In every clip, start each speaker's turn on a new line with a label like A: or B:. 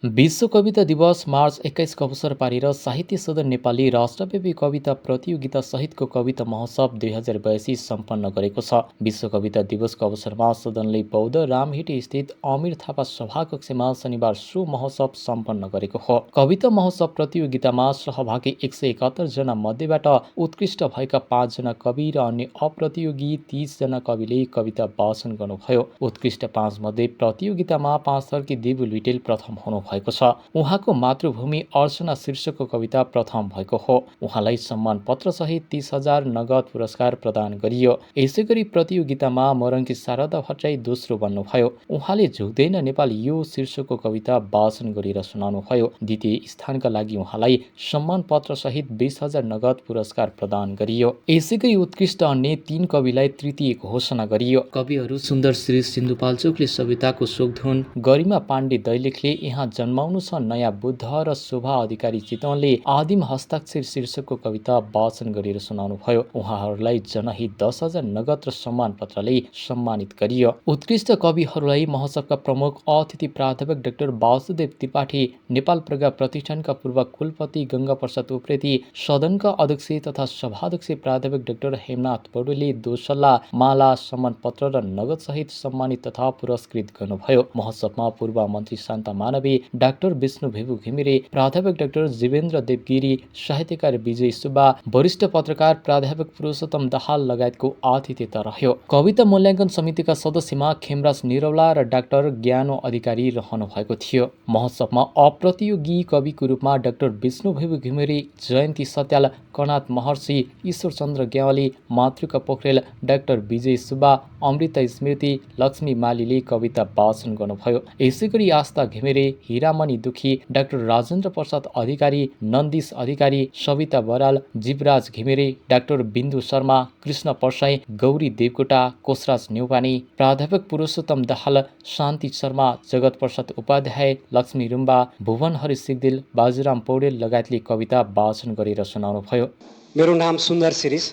A: विश्व कविता दिवस मार्च 21 को अवसर पारेर साहित्य सदन नेपालले राष्ट्रव्यापी कविता प्रतियोगिता सहितको कविता महोत्सव 2082 सम्पन्न गरेको छ। विश्व कविता दिवसको अवसरमा सदनले बौद्ध रामहिटी स्थित अमीर थापा सभाकक्षमा शनिबार सो महोत्सव सम्पन्न गरेको हो। कविता महोत्सव प्रतियोगितामा सहभागी 171 जना मध्येबाट उत्कृष्ट भएका 5 जना कवि र अन्य अप्रतियोगी 30 जना कविले कविता वाचन गर्नुभयो। उत्कृष्ट 5 मध्ये प्रतियोगितामा 5 थरकी देवु लुइटेल प्रथम हुनुभएको छ। उहाँको मातृभूमि अर्चना शीर्षकको कविता प्रथम भएको हो। उहाँलाई सम्मान पत्र सहित 30,000 नगद पुरस्कार प्रदान गरियो। यसैगरी प्रतियोगितामा मोरङकी शारदा भट्टराई दोस्रो बन्नुभयो। उहाँले झुक्दैन नेपाल यो शीर्षकको कविता वाचन गरेर सुनाउनुभयो। द्वितीय स्थानका लागि उहाँलाई सम्मान पत्र सहित 20,000 नगद पुरस्कार प्रदान गरियो। यसैगरी उत्कृष्ट अन्य 3 कविलाई तृतीय घोषणा गरियो। कविहरू सुन्दर श्री सिन्धुपाल्चोकले सविताको शोकधुन, गरिमा पाण्डे दैलेखले यहाँ जन्माउनु छ नयाँ बुद्ध र शोभा अधिकारी चितवनले आदिम हस्ताक्षर शीर्षकको कविता वाचन गरेर सुनाउनुभयो। उहाँहरूलाई जनहित 10,000 नगद र सम्मान पत्रले सम्मानित गरियो। उत्कृष्ट कविहरूलाई महोत्सवका प्रमुख अतिथि प्राध्यापक डाक्टर वासुदेव त्रिपाठी, नेपाल प्रज्ञा प्रतिष्ठानका पूर्व कुलपति गंगा प्रसाद उप्रेती, सदनका अध्यक्ष तथा सभाध्यक्ष प्राध्यापक डाक्टर हेमनाथ पौडेलले दोसल्ला, माला, सम्मान पत्र र नगद सहित सम्मानित तथा पुरस्कृत गर्नुभयो। महोत्सवमा पूर्व मन्त्री शान्ता मानवी, डाक्टर विष्णु भेबु घिमिरे, प्राध्यापक डाक्टर जीवेन्द्र देवगिरी, साहित्यकार विजय सुब्बा, वरिष्ठ पत्रकार प्राध्यापक पुरुषोत्तम दाहाल लगायतको आतिथ्यता रह्यो। कविता मूल्याङ्कन समितिका सदस्यमा खेमराज निरौला र डाक्टर ज्ञानो अधिकारी रहनु भएको थियो। महोत्सवमा अप्रतियोगी कविको रूपमा डाक्टर विष्णु भेबु घिमिरे, जयन्ती सत्याल, कनाथ महर्षि, ईश्वरचन्द्र ग्यावाली, मातृका पोखरेल, डाक्टर विजय सुब्बा, अमृता स्मृति, लक्ष्मी मालीले कविता वाचन गर्नुभयो। यसैगरी आस्था घिमिरे, हिरामणि दुखी, डाक्टर राजेन्द्र प्रसाद अधिकारी, नन्दीश अधिकारी, सविता बराल, जीवराज घिमिरे, डाक्टर बिन्दु शर्मा, कृष्ण परसाई, गौरी देवकोटा, कोशराज न्यौपाने, प्राध्यापक पुरुषोत्तम दाहाल, शान्ति शर्मा, जगत प्रसाद उपाध्याय, लक्ष्मी रुम्बा, भुवन हरि सिगदेल, बाजुराम पौडेल लगायतले कविता वाचन गरेर सुनाउनुभयो।
B: मेरो नाम सुन्दर शिरिष,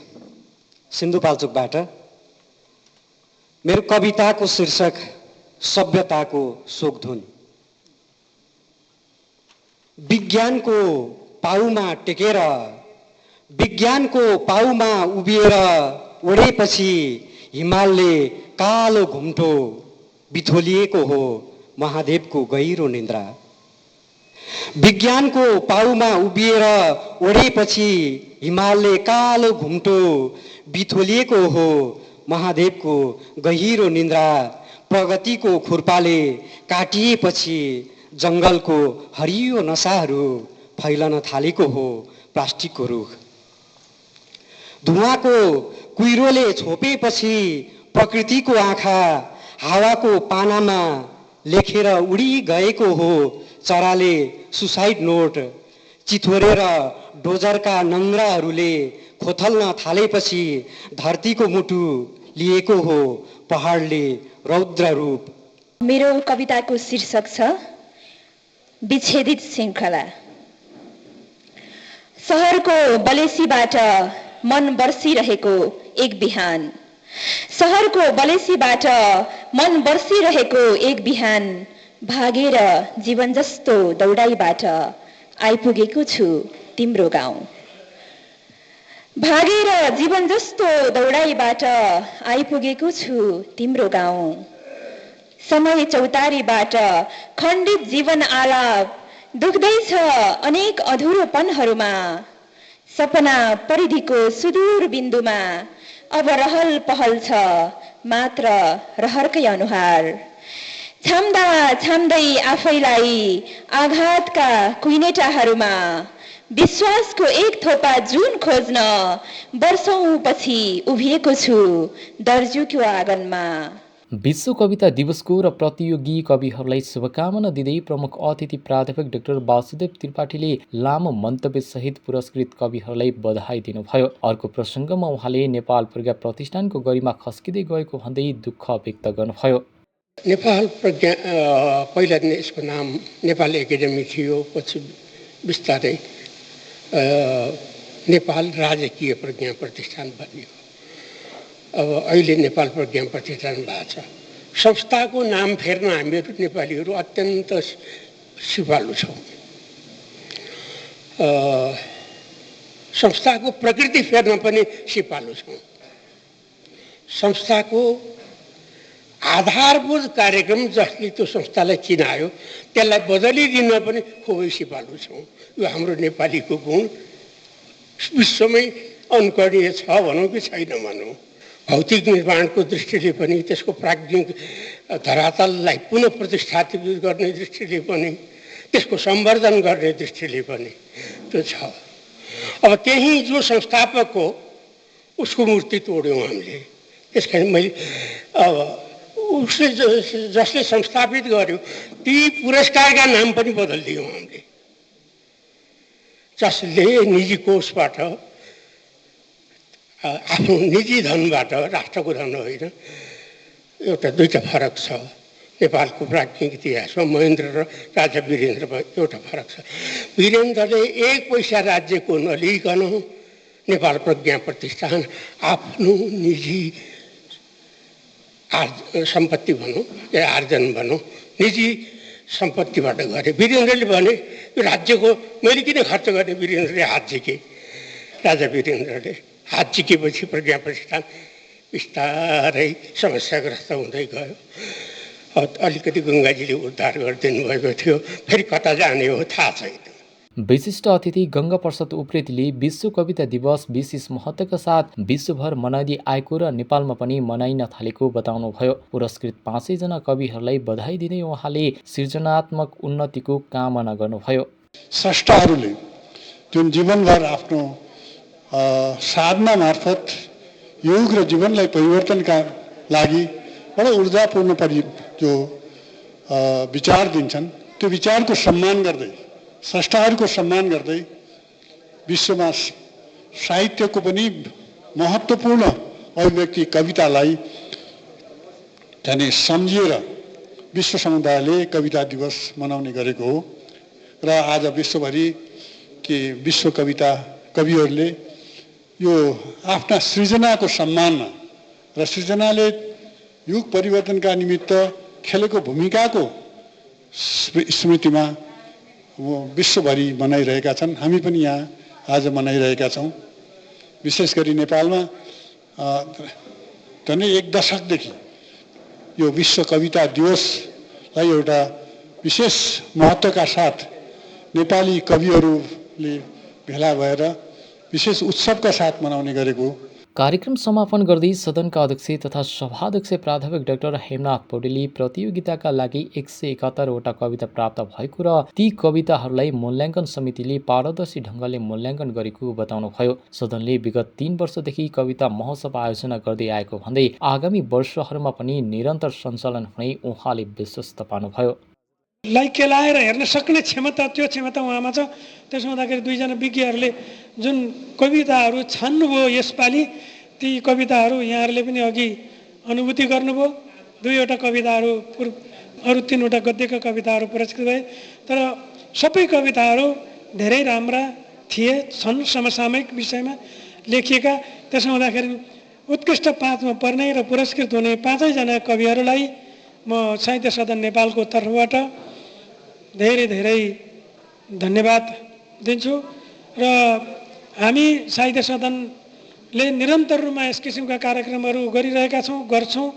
B: सिन्धुपाल्चोकबाट। मेरो कविताको शीर्षक सभ्यताको शोकधुन। विज्ञानको पाउमा टेकेर, विज्ञानको पाउमा उभिएर ओढेपछि हिमालले कालो घुम्टो बिथोलिएको हो महादेवको गहिरो निन्द्रा। विज्ञानको पाउमा उभिएर ओढेपछि हिमालले कालो घुम्टो बिथोलिएको हो महादेवको गहिरो निन्द्रा। प्रगतिको खुर्पाले काटिएपछि जङ्गलको हरियो नसाहरू फैलन थालेको हो प्लास्टिकको रुख। धुवाको कुहिरोले छोपेपछि प्रकृतिको आँखा हावाको पानामा लेखेर उडी गएको हो चराले सुसाइड नोट। चिथोरेर डोजरका नङ्ग्राहरूले खोथल्न थालेपछि धरतीको मुटु लिएको हो पहाडले रौद्र रूप।
C: मेरो कविताको शीर्षक छ विच्छेदित श्रृङ्खला। सहरको बलेसीबाट मन बर्सिरहेको एक बिहान, सहरको बलेसीबाट मन बर्सिरहेको एक बिहान, भागेर जीवन जस्तो दौडाइबाट आइपुगेको छु तिम्रो गाउँ। भागेर जीवन जस्तो दौडाइबाट आइपुगेको छु तिम्रो गाउँ। समय चौतारीबाट खण्डित जीवन आलाप दुख्दैछ अनेक अधुरोपनहरूमा। सपना परिधिको सुदूर बिन्दुमा अब रहल पहल छ मात्र रहरकै अनुहार। छाम्दा छाम्दै आफैलाई आघातका कुइनेटाहरूमा विश्वासको एक थोपा जुन खोज्न वर्षौं पछि उभिएको छु दर्जुको आँगनमा।
A: विश्व कविता दिवसको र प्रतियोगी कविहरूलाई शुभकामना दिँदै प्रमुख अतिथि प्राध्यापक डाक्टर वासुदेव त्रिपाठीले लामो मन्तव्य सहित पुरस्कृत कविहरूलाई बधाई दिनुभयो। अर्को प्रसङ्गमा उहाँले नेपाल प्रज्ञा प्रतिष्ठानको गरिमा खस्किँदै गएको भन्दै दुःख व्यक्त गर्नुभयो।
D: नेपाल प्रज्ञा पहिला दिन यसको नाम नेपाल एकाडेमी थियो, पछि बिस्तारै नेपाल राजकीय प्रज्ञा प्रतिष्ठान बन्यो। अब अहिले नेपाल प्रज्ञा प्रतिष्ठान भएको छ। संस्थाको नाम फेर्न हामीहरू नेपालीहरू अत्यन्त सिपालु छौँ। संस्थाको प्रकृति फेर्न पनि सिपालु छौँ। संस्थाको आधारभूत कार्यक्रम जसले त्यो संस्थालाई चिनायो त्यसलाई बदलिदिन पनि खुबै सिपालु छौँ। यो हाम्रो नेपालीको गुण विश्वमै अनुकरणीय छ भनौँ कि छैन भनौँ। भौतिक निर्माणको दृष्टिले पनि, त्यसको प्राज्ञिक धरातललाई पुनः प्रतिष्ठापित गर्ने दृष्टिले पनि, त्यसको सम्वर्धन गर्ने दृष्टिले पनि त्यो छ। अब त्यही जो संस्थापक हो उसको मूर्ति तोड्यौँ हामीले। त्यस कारण मैले अब उसले जसले संस्थापित गर्यो ती पुरस्कारका नाम पनि बदलिदियौँ हामीले। जसले निजी कोषबाट, आफ्नो निजी धनबाट, राष्ट्रको धन होइन, एउटा दुईटा फरक छ। नेपालको प्राज्ञिक इतिहासमा महेन्द्र र राजा वीरेन्द्रमा एउटा फरक छ। वीरेन्द्रले एक पैसा राज्यको नलिकन नेपाल प्रज्ञा प्रतिष्ठान आफ्नो निजी सम्पत्ति भनौँ या आर्जन भनौँ, निजी सम्पत्तिबाट गरे। वीरेन्द्रले भने यो राज्यको मैले किन खर्च गर्ने? वीरेन्द्रले हात झिके। राजा वीरेन्द्रले हात झिकेपछि प्रज्ञा प्रतिष्ठान बिस्तारै समस्याग्रस्त हुँदै गयो। अलिकति गङ्गाजीले उद्धार गरिदिनु भएको थियो, फेरि कता जाने हो थाहा छैन।
A: विशिष्ट अतिथि गङ्गा प्रसाद उप्रेतीले विश्व कविता दिवस विशेष महत्त्वका साथ विश्वभर मनाइँदै आएको र नेपालमा पनि मनाइन थालेको बताउनुभयो। पुरस्कृत 500 जना कविहरूलाई बधाई दिँदै उहाँले सृजनात्मक उन्नतिको कामना गर्नुभयो।
E: स्रष्टाहरूले जुन जीवनभर आफ्नो साधना मार्फत योग र जीवनलाई परिवर्तनका लागि बडा ऊर्जापूर्ण जो विचार दिन्छन्, त्यो विचारको सम्मान गर्दै, स्रष्टाहरूको सम्मान गर्दै विश्वमा साहित्यको पनि महत्त्वपूर्ण अभिव्यक्ति कवितालाई जाने सम्झिएर विश्व समुदायले कविता दिवस मनाउने गरेको हो। र आज विश्वभरि के विश्व कविता कविहरूले यो आफ्ना सृजनाको सम्मानमा र सृजनाले युग परिवर्तनका निमित्त खेलेको भूमिकाको स्मृतिमा विश्वभरि मनाइरहेका छन्। हामी पनि यहाँ आज मनाइरहेका छौँ। विशेष गरी नेपालमा झन्डै 1 दशकदेखि यो विश्व कविता दिवसलाई एउटा विशेष महत्त्वका साथ नेपाली कविहरूले भेला भएर विशेष उत्सवका साथ मनाउने गरेको।
A: कार्यक्रम समापन गर्दै सदनका अध्यक्ष तथा सभाध्यक्ष प्राध्यापक डाक्टर हेमनाथ पौडेलले प्रतियोगिताका लागि 171 वटा कविता प्राप्त भएको र ती कविताहरूलाई मूल्याङ्कन समितिले पारदर्शी ढङ्गले मूल्याङ्कन गरेको बताउनुभयो। सदनले विगत 3 वर्षदेखि कविता महोत्सव आयोजना गर्दै आएको भन्दै आगामी वर्षहरूमा पनि निरन्तर सञ्चालन हुने उहाँले विश्वास पार्नुभयो।
F: लाई केलाएर हेर्न सक्ने क्षमता, त्यो क्षमता उहाँमा छ। त्यसो हुँदाखेरि दुईजना विज्ञहरूले जुन कविताहरू छान्नुभयो यसपालि, ती कविताहरू यहाँहरूले पनि अघि अनुभूति गर्नुभयो। 2वटा कविताहरू अरू 3वटा गद्यका कविताहरू पुरस्कृत भए, तर सबै कविताहरू धेरै राम्रा थिए, छन् समसामयिक विषयमा लेखिएका। त्यसो हुँदाखेरि उत्कृष्ट 5मा पर्ने र पुरस्कृत हुने 5 जना कविहरूलाई म साहित्य सदन नेपालको तर्फबाट धेरै धेरै धन्यवाद दिन्छु। र हामी साहित्य सदनले निरन्तर रूपमा यस किसिमका कार्यक्रमहरू गरिरहेका गर्छौँ।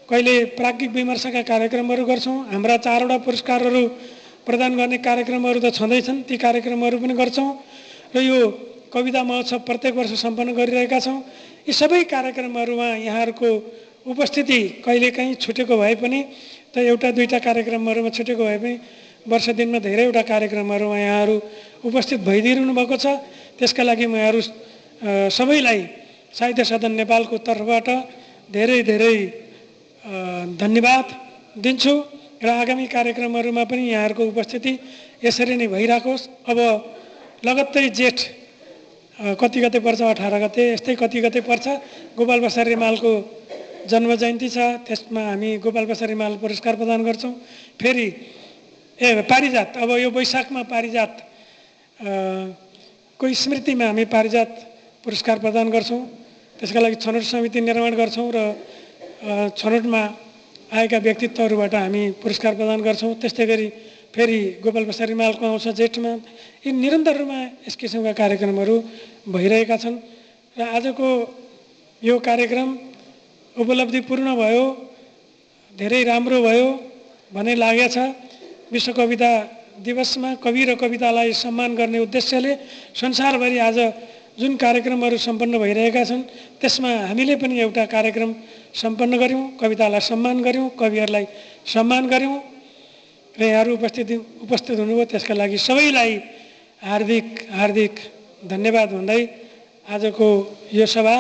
F: कहिले प्राज्ञिक विमर्शका कार्यक्रमहरू गर्छौँ। हाम्रा 4वटा पुरस्कारहरू प्रदान गर्ने कार्यक्रमहरू त छँदैछन्, ती कार्यक्रमहरू पनि गर्छौँ। र यो कविता महोत्सव प्रत्येक वर्ष सम्पन्न गरिरहेका छौँ। यी सबै कार्यक्रमहरूमा यहाँहरूको उपस्थिति कहिलेकाहीँ छुटेको भए पनि, त 1-2 कार्यक्रमहरूमा छुटेको भए पनि वर्ष दिनमा धेरैवटा कार्यक्रमहरूमा यहाँहरू उपस्थित भइदिइरहनु भएको छ। त्यसका लागि म यहाँहरू सबैलाई साहित्य सदन नेपालको तर्फबाट धेरै धेरै धन्यवाद दिन्छु। र आगामी कार्यक्रमहरूमा पनि यहाँहरूको उपस्थिति यसरी नै भइराखोस्। अब लगत्तै जेठ कति गते पर्छ? 18 गते, यस्तै कति गते पर्छ, गोपालप्रसाद रिमालको जन्म जयन्ती छ। त्यसमा हामी गोपालप्रसाद रिमाल पुरस्कार प्रदान गर्छौँ। फेरि पारिजात, अब यो वैशाखमा पारिजात को स्मृतिमा हामी पारिजात पुरस्कार प्रदान गर्छौँ। त्यसका लागि छनौट समिति निर्माण गर्छौँ र छनौटमा आएका व्यक्तित्वहरूबाट हामी पुरस्कार प्रदान गर्छौँ। त्यस्तै गरी फेरि गोपाल प्रसाद रिमालको आउँछ जेठमा। यी निरन्तर रूपमा यस किसिमका कार्यक्रमहरू भइरहेका छन् र आजको यो कार्यक्रम उपलब्धिपूर्ण भयो, धेरै राम्रो भयो भन्ने लागेको छ। विश्व कविता दिवसमा कवि र कवितालाई सम्मान गर्ने उद्देश्यले संसारभरि आज जुन कार्यक्रमहरू सम्पन्न भइरहेका छन् त्यसमा हामीले पनि एउटा कार्यक्रम सम्पन्न गऱ्यौँ, कवितालाई सम्मान गऱ्यौँ, कविहरूलाई सम्मान गऱ्यौँ र यहाँहरू उपस्थित हुनुभयो त्यसका लागि सबैलाई हार्दिक हार्दिक धन्यवाद भन्दै आजको यो सभा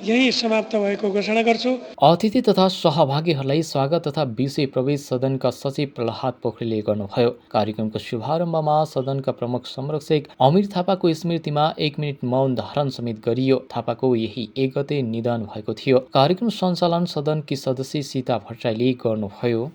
F: यही समाप्त भएको घोषणा गर्छु।
A: अतिथि तथा सहभागीहरूलाई स्वागत तथा विषय प्रवेश सदनका सचिव प्रहलाद पोखरेलले गर्नुभयो। कार्यक्रमको शुभारम्भमा सदनका प्रमुख संरक्षक अमिर थापाको स्मृतिमा 1 मिनट मौन धारण समेत गरियो। थापाको यही 1 गते निधन भएको थियो। कार्यक्रम सञ्चालन सदनकी सदस्य सीता भट्टराईले गर्नुभयो।